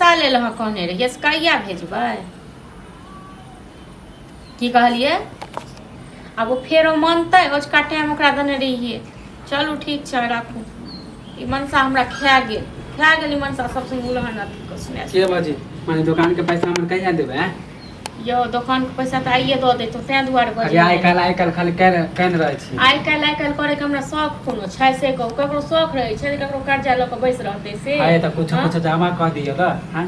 पैसा ले लो कहने रहिए से कहिया भेजबै की कहलिए अब वो फेरो मानते ओजका टाइम ओकरा देने रहिए चलू ठीक छै राखू ई मनसा हमरा खा गेल ई मनसा सबसे उलहन अथी कसने के बजे माने दुकान के पैसा हम कहिया देबै यो दुकान के पैसा तऽ आइए दऽ देतो तैं दुआरे बजे आइ काल्हि खाली केन रहै छी आइ काल्हि करे के हमरा शौक कोनो छै से कहू ककरो शौक रहै छै ककरो कर्जा लऽ के बैस रहतै से आइ तऽ कुछ जमा कऽ दियौ तऽ हां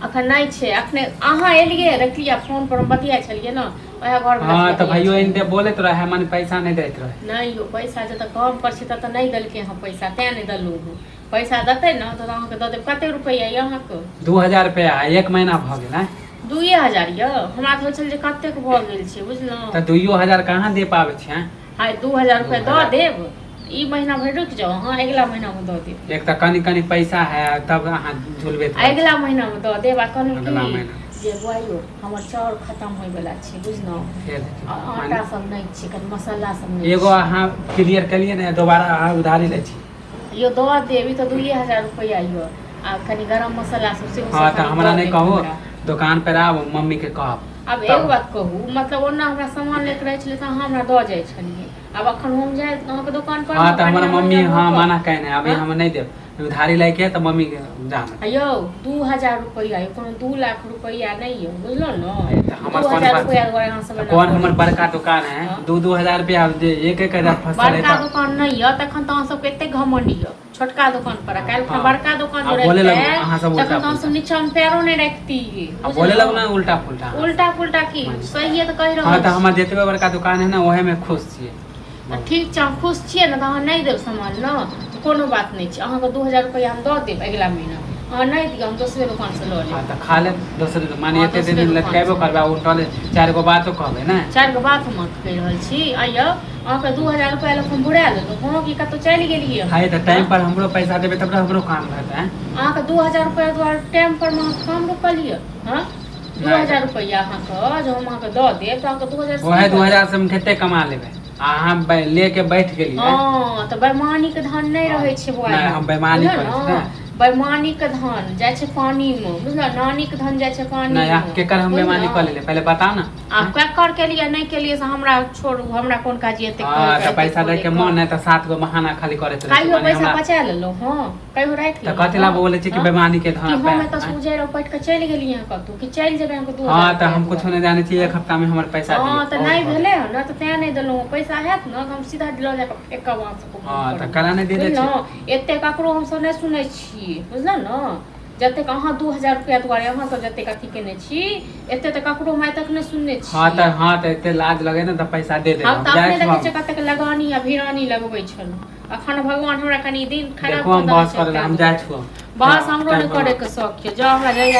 अखन नहीं छै अखने अहाँ एलिए रखलिए फोन पर हम बतिया छलिए न ओहे घर में हां तऽ भाइयो इनते बोलैत रहे माने पैसा नहीं दैत रहे नहीं यो पैसा जे त कम पर छै त नहीं देलके हम पैसा तै नहीं दलू पैसा देतै न त अहाँ के द देब कते रुपैया यहाँ के 2000 रुपया एक महीना भ गेल है 2000 य हमरा त होछल जे कते के भ गेल छै बुझलौ त 2000 कहां दे पाबै छै हां 2000 रुपया द देब ई महीना भर रुक जाओ हां अगला महीना में द देब एक त कनी पैसा है तब अहाँ झुलबे अगला महीना में द देब आ कनी अगला महीना जे बुआइयो हमर चाउर खत्म होय वाला छै बुझलौ आटा सब नहीं छै कनी मसाला सब नहीं एगो अहाँ क्लियर कलिए ने दोबारा अहाँ उधारी ले छी यो दो देवी तो 2000 रुपया यो आ कनी गरम मसाला सब से हां त हमरा नहीं कहू दुकान पर आब मम्मी के कहब अब एगो बात कहू मतलब ओना हमरा सामान लेके रह छले त हमरा द जाय छलिए अब अखन हम जाय अहाँ के दुकान पर हां त हमरा मम्मी हां माना कहने अभी हम नहीं देब उधारी लेके त मम्मी के जाना यो 2000 रुपया यो कोनो 2 लाख रुपया नहीं यो बुझलो न त हमर 2000 रुपया द्वारा यहां से कौन हमर बड़का दुकान है 2000 रुपया जे एक हजार फसल है बड़का दुकान नहीं यो तखन त अहाँ सब केते घमंड यो छोटका दुकान पर काल खन बड़का दुकान पर बोले लग अहाँ सब तखन त हम नीचा में पैरो नहीं रखती बोले लग ना उल्टा पुल्टा की सही है त कह रहल हां त हमर जतबे बड़का दुकान है ना ओहे में खुश छिए ठीक छै हम खुश छिए न त अहाँ नहीं देब सामान न कोनो बात नहीं छै अहाँ के 2000 रुपया हम द देब अगला महीना अहाँ नहीं दियौ हम दोसरे दुकान से ल लेब हां त खा ले दोसरे माने एते दिन लटकाबो करबा उठले चार गो बातो कहबे ना चार गो बात हम कह रहल छी आइयो अहाँ के 2000 रुपया लख हम बुड़ा लेलो हो कि कतो चल गेलिए हाय त टाइम पर हमरो पैसा देबे तब हमरो काम रहता है अहाँ के 2000 रुपया द्वारा टाइम पर में काम रुपलिए हां 2000 रुपया अहाँ के जो हम अहाँ के द देब त अहाँ के 2000 ओहे 2000 से हम कते कमा लेबे अहाँ लेके बैठ गेलिए हां त बेईमानी के धन नहीं रहे छै बुआ नहीं हम बेईमानी करै छी ना बेईमानी के धन जाय छै पानी में बुझला नानी के धन जाय छै पानी में नहीं आप केकर हम बेईमानी कर लेले पहले बताओ ना आप क्या कर के लिए नहीं के लिए से हमरा छोड़ू हमरा कोन काज एते हां त पैसा दे के मन है त 7 गो बहाना खाली करे त काइयो पैसा बचा लेलो हां कहियो राख ले त कथिला बोले छी कि बेईमानी के धन पे हम त सूझे रो पट के चल गेली यहां कतू कि चल जेबे हम 2000 हां त हम कुछ नहीं जाने छी एक हफ्ता में हमर पैसा दे हां त नहीं भेले न त तै नहीं देलो पैसा हैत न हम सीधा दिलो जा के एक वहां से हां त कला नहीं दे दे छी एते ककरो हम सब नहीं सुनै छी बुझल न जते अहाँ 2000 रुपया द्वारा अहाँ सब जते कथी केने छी एते त ककरो माय तक ने सुनने छी हां त एते लाज लगे न त पैसा दे दे हम त अपने देखे छ कते के लगानी या भिरानी लगबै छल अखन भगवान हमरा कनी दिन खराब हम बस कर हम जाय छु बस हमरो न करे के शौक छै जो हमरा जाय